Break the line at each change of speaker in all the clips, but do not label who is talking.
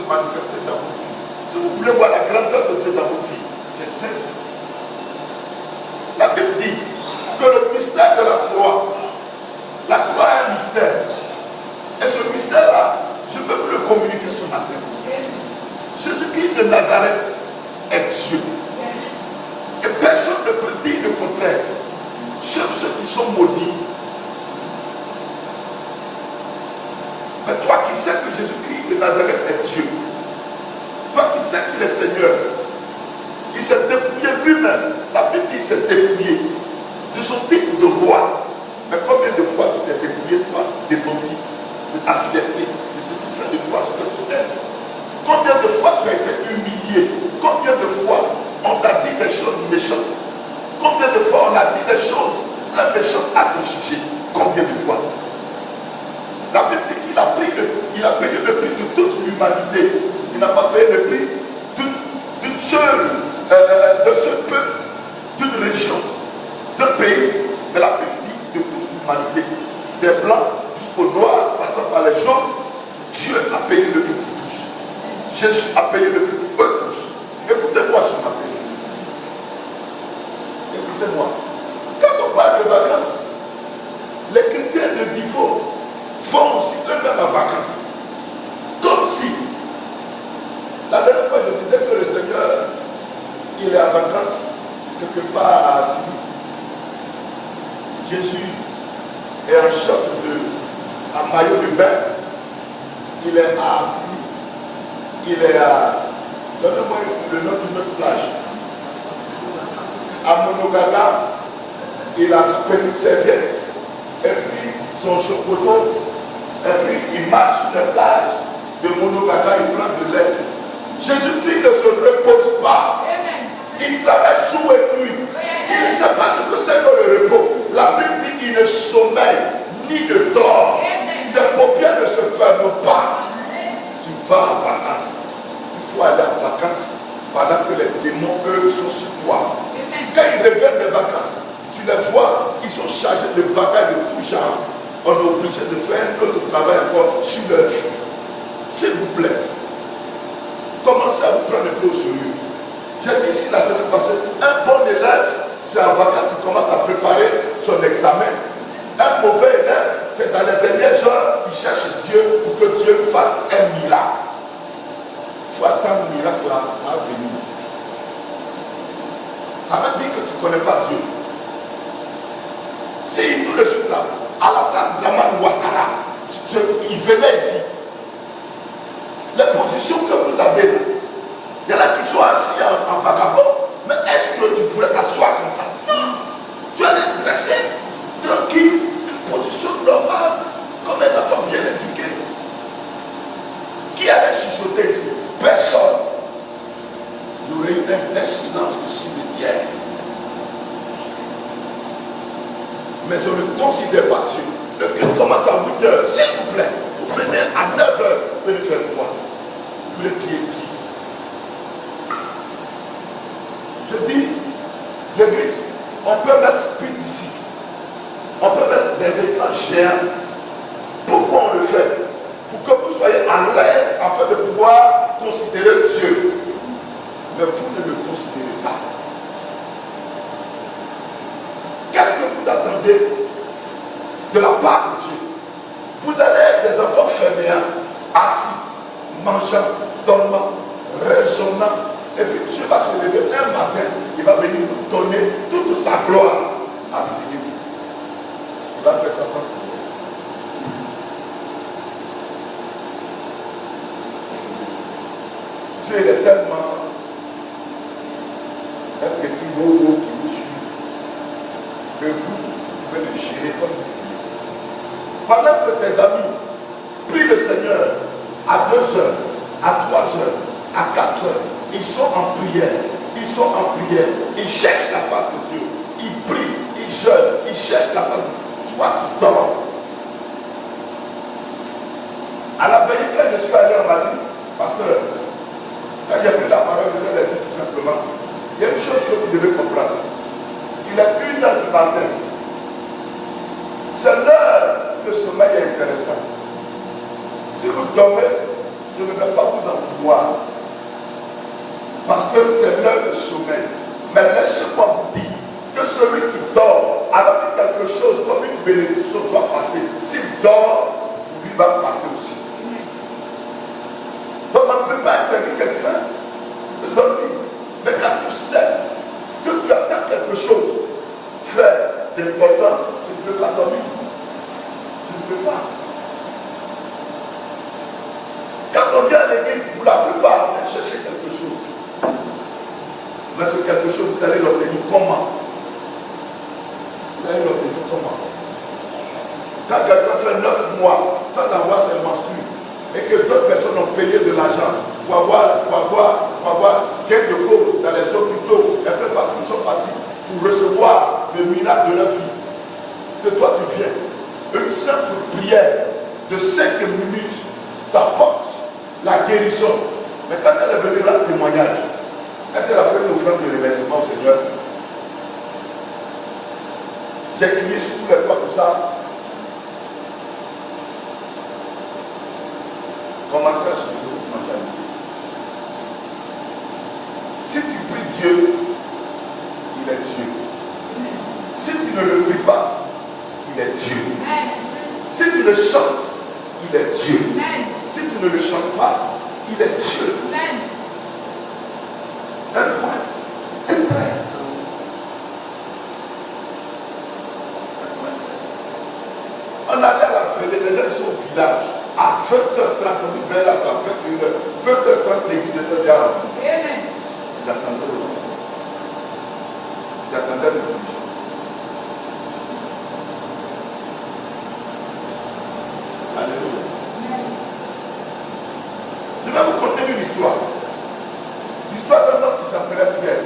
manifester dans votre vie. Si vous voulez voir la grandeur de Dieu dans votre vie, c'est simple. La Bible dit que le mystère de la croix est un mystère. Et ce mystère-là, je peux vous le communiquer ce matin. Jésus-Christ de Nazareth est Dieu. Et personne ne peut dire le contraire. Sauf ceux qui sont maudits. Mais toi qui sais que Jésus-Christ de Nazareth est Dieu, toi qui sais qu'il est Seigneur, il s'est dépouillé lui-même. La Bible dit qu'il s'est dépouillé de son titre de roi. Mais combien de fois tu t'es dépouillé, toi, de ton titre, de ta fierté, de ce qui fait de toi ce que tu aimes? Combien de fois tu as été humilié? Combien de fois on t'a dit des choses méchantes? Combien de fois on a dit des choses très méchantes à ton sujet? Combien de fois? La Bible dit qu'il a payé le prix de toute l'humanité. Il n'a pas payé le prix d'un seul peuple, d'une région, d'un pays. Mais la Bible dit de toute l'humanité, des blancs jusqu'aux noirs, passant par les jaunes. Dieu a payé le prix pour tous. Jésus a payé le prix pour eux tous. Écoutez-moi ce matin. Écoutez-moi. Quand on parle de vacances, les chrétiens de Divo vont aussi eux-mêmes en vacances. Comme si, la dernière fois je disais que le Seigneur, il est en vacances quelque part à Assini. Jésus est en short en maillot de bain. Il est à Assini. Il est à, donnez-moi le nom d'une autre plage. À Monogaga, il a sa petite serviette. Et puis son chocoto. Et puis il marche sur la plage de Monogaga, il prend de l'air. Jésus-Christ ne se repose pas. Il travaille jour et nuit. Il ne sait pas ce que c'est que le repos. La Bible dit qu'il ne sommeille ni ne dort. Ses paupières ne se ferment pas. Tu vas en vacances. Il faut aller en vacances pendant que les démons, eux, sont sur toi. Quand ils reviennent des vacances, tu les vois, ils sont chargés de bagages de tout genre. On est obligé de faire un autre travail encore sur leur vie. S'il vous plaît, commencez à vous prendre un peu au sérieux. J'ai dit ici la semaine passée, un bon élève, c'est en vacances, il commence à préparer son examen. Un mauvais élève, c'est dans les dernières heures, il cherche Dieu pour que Dieu fasse un miracle. Il faut attendre le miracle là, ça va venir. Ça veut dire que tu ne connais pas Dieu. Si tout de suite là, Alassane Dramane Ouattara, il venait ici. Les positions que vous avez là, il y en a qui sont assis en vagabond, mais est-ce que tu pourrais t'asseoir comme ça? Non. Tu allais dresser, tranquille, une position normale, comme un enfant bien éduqué. Qui allait chuchoter ici? Personne. Il y aurait eu un silence de cimetière. Mais on ne considère pas Dieu. Le culte commence à 8 h, s'il vous plaît. Vous venez à 9 h, vous venez faire quoi? Vous voulez prier qui? Je dis, l'église, on peut mettre speed ici. On peut mettre des écrans géants. Pourquoi on le fait? Pour que vous soyez à l'aise afin de pouvoir considérer Dieu. Mais vous ne le considérez pas. Qu'est-ce que vous attendez de la part de Dieu? Vous allez être des enfants fainéants, assis, mangeant, dormant, raisonnant. Et puis Dieu va se lever un matin, il va venir vous donner toute sa gloire. Asseyez-vous. Il va faire ça sans problème. Dieu il est tellement un petit bobo qui vous suit que vous pouvez le gérer comme vous voulez. Pendant que tes amis prient le Seigneur à 2 h, à 3 h, à 4 h, ils sont en prière, ils cherchent la face de Dieu, ils prient, ils jeûnent, ils cherchent la face de Dieu. Toi, tu dors. À la veille, quand je suis allé en Mali, parce que quand j'ai pris la parole, je vais le dire tout simplement, il y a une chose que vous devez comprendre. Il est 1 h du matin. C'est l'heure où le sommeil est intéressant. Si vous dormez, je ne vais pas vous en foutre. voir. Parce que c'est l'heure de sommeil. Mais laissez-moi vous dire que celui qui dort, alors que quelque chose comme une bénédiction doit passer, s'il dort, lui va passer aussi. Donc on ne peut pas interdire quelqu'un de dormir. Mais quand tu sais que tu attends quelque chose, frère, d'important, tu ne peux pas dormir. Tu ne peux pas. Quand on vient à l'église, pour la plupart, on vient chercher quelque chose. Mais ce quelque chose, vous allez l'obtenir comment? Vous allez l'obtenir comment? Quand quelqu'un fait 9 mois sans avoir ses menstrues et que d'autres personnes ont payé de l'argent pour avoir gain de cause dans les hôpitaux, un peu partout sont partis pour recevoir le miracle de leur vie, que toi tu viens, une simple prière de 5 minutes t'apporte la guérison. Mais quand elle est venue là, témoignage, est-ce qu'elle a fait une offrande de remerciement au Seigneur? J'ai crié sur tous les toits pour ça. Commencez à changer votre mentalité. Si tu pries Dieu, il est Dieu. Si tu ne le pries pas, il est Dieu. Si tu le chantes, il est Dieu. Si tu ne le chantes pas, il est Dieu. Un point, un trait. On allait à la fête, les gens sont au village. À 20h30, on vers la salle, 21h. 20h30, l'église était bien remplie. Ils attendaient le moment. Ils attendaient le dirigeant. Alléluia. Je vais vous conter une histoire. L'histoire d'un homme qui s'appelait Pierre.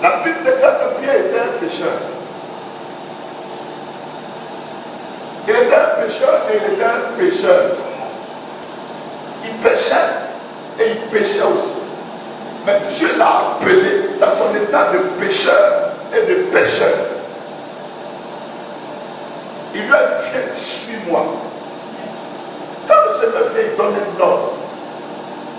La Bible déclare que Pierre était un pécheur. Il était un pécheur et il était un pécheur. Il péchait et il péchait aussi. Mais Dieu l'a appelé dans son état de pécheur et de pécheur. Il lui a dit, viens, suis-moi. Quand le Seigneur vient, il donne un ordre.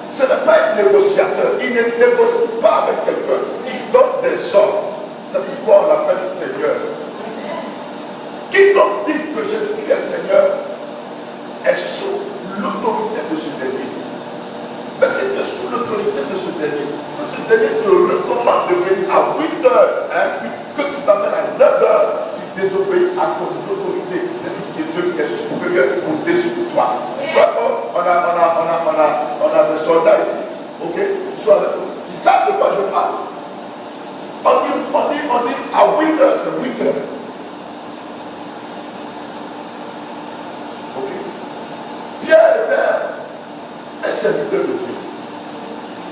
Ce n'est pas un négociateur. Il ne négocie pas avec quelqu'un. Il donne des ordres. C'est pourquoi on l'appelle Seigneur. Quiconque dit que Jésus-Christ est Seigneur est sous l'autorité de ce dernier. Mais si tu es sous l'autorité de ce dernier, que ce dernier te recommande de venir à 8 heures, hein, que tu t'amènes à 9 heures, tu désobéis à ton autorité. C'est lui qui est Dieu qui est supérieur au-dessus de toi. Tu vois, on a des soldats ici, ok, qui savent de quoi je parle. On dit à 8 heures, c'est 8 heures. Ok. Pierre était un serviteur de Dieu.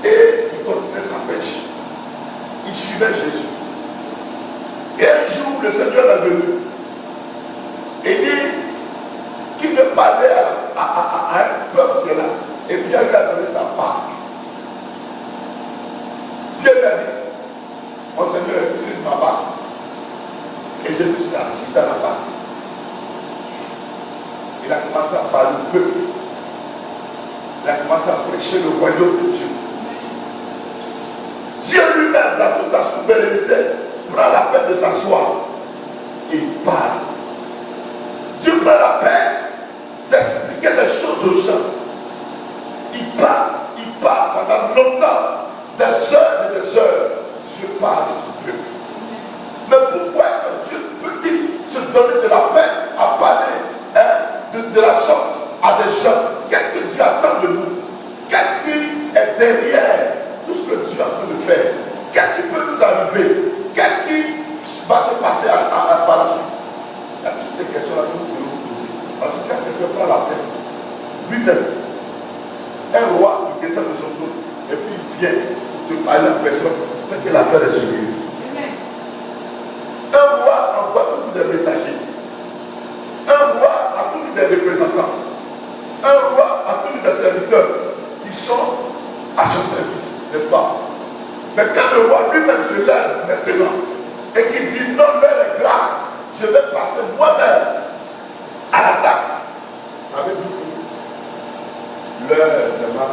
Et il continuait sa pêche. Il suivait Jésus. Et un jour, le Seigneur est venu. Et dit qu'il ne parlait à un peuple qui est là. Et Pierre lui a donné sa part. Pierre lui a dit, mon Seigneur, utilise ma barque. Et Jésus s'est assis dans la barque. Il a commencé à parler au peuple. Il a commencé à prêcher le royaume de Dieu. Dieu lui-même, dans toute sa souveraineté, prend la peine de s'asseoir et il parle. Dieu prend la peine d'expliquer des choses aux gens. Il parle pendant longtemps, des heures et des heures. Dieu parle de son peuple. Mais pourquoi est-ce que Dieu peut-il se donner de la peine à parler de la sorte à des gens? Qu'est-ce que Dieu attend de nous? Qu'est-ce qui est derrière tout ce que Dieu est en train de faire? Qu'est-ce qui peut nous arriver? Qu'est-ce qui va se passer par la suite? Il y a toutes ces questions-là que nous devons nous poser. Parce que quand quelqu'un prend la peine, lui-même, un roi, il descend de son trône, et puis il vient pour te parler à personne, c'est que l'affaire est sérieuse. Un roi envoie toujours des messagers. Un roi a toujours des représentants. Un roi a toujours des serviteurs qui sont à son service, n'est-ce pas? Mais quand le roi lui-même se lève maintenant et qu'il dit non, l'heure est grave, je vais passer moi-même à l'attaque, ça veut dire que l'heure est vraiment